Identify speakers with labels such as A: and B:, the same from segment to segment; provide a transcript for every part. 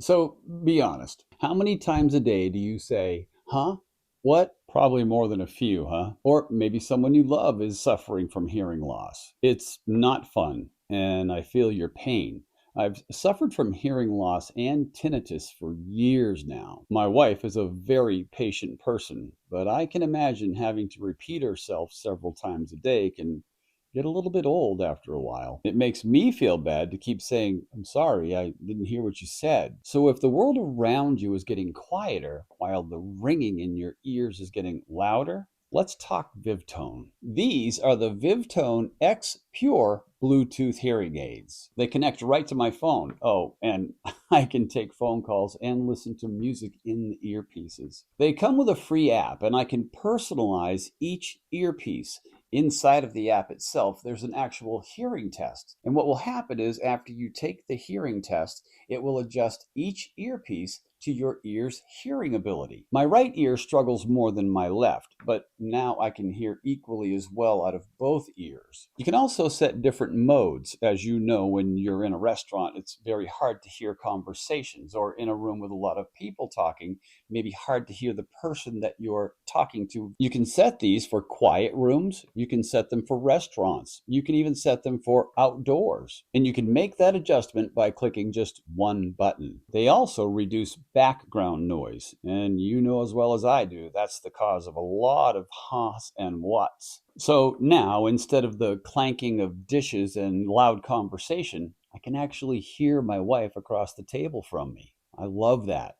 A: So be honest. How many times a day do you say, huh? What? Probably more than a few, huh? Or maybe someone you love is suffering from hearing loss. It's not fun, and I feel your pain. I've suffered from hearing loss and tinnitus for years now. My wife is a very patient person, but I can imagine having to repeat herself several times a day can get a little bit old after a while. It makes me feel bad to keep saying, I'm sorry, I didn't hear what you said. So if the world around you is getting quieter while the ringing in your ears is getting louder, let's talk Vivtone. These are the Vivtone Xpure Bluetooth hearing aids. They connect right to my phone. Oh, and I can take phone calls and listen to music in the earpieces. They come with a free app, and I can personalize each earpiece. Inside of the app itself, there's an actual hearing test. And what will happen is after you take the hearing test, it will adjust each earpiece to your ear's hearing ability. My right ear struggles more than my left, but now I can hear equally as well out of both ears. You can also set different modes. As you know, when you're in a restaurant, it's very hard to hear conversations, or in a room with a lot of people talking, maybe hard to hear the person that you're talking to. You can set these for quiet rooms. You can set them for restaurants. You can even set them for outdoors. And you can make that adjustment by clicking just one button. They also reduce background noise. And you know as well as I do, that's the cause of a lot of hahs and whats. So now, instead of the clanking of dishes and loud conversation, I can actually hear my wife across the table from me. I love that.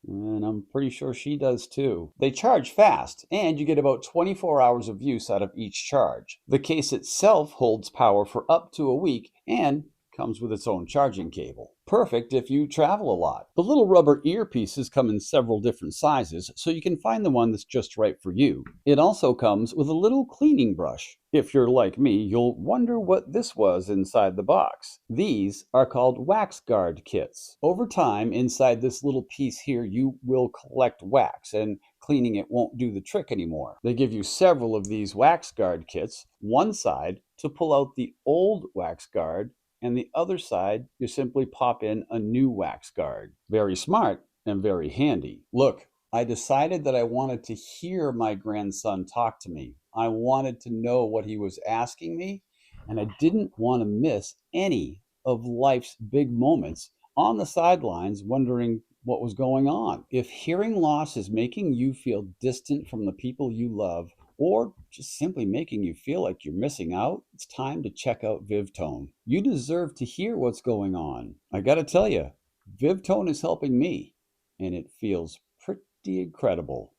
A: And I'm pretty sure she does too. They charge fast, and you get about 24 hours of use out of each charge. The case itself holds power for up to a week and comes with its own charging cable. Perfect if you travel a lot. The little rubber earpieces come in several different sizes, so you can find the one that's just right for you. It also comes with a little cleaning brush. If you're like me, you'll wonder what this was inside the box. These are called wax guard kits. Over time, inside this little piece here, you will collect wax, and cleaning it won't do the trick anymore. They give you several of these wax guard kits, one side to pull out the old wax guard, and the other side, you simply pop in a new wax guard. Very smart and very handy. Look, I decided that I wanted to hear my grandson talk to me. I wanted to know what he was asking me, and I didn't want to miss any of life's big moments on the sidelines wondering what was going on. If hearing loss is making you feel distant from the people you love, or just simply making you feel like you're missing out, it's time to check out Vivtone. You deserve to hear what's going on. I gotta tell you, Vivtone is helping me, and it feels pretty incredible.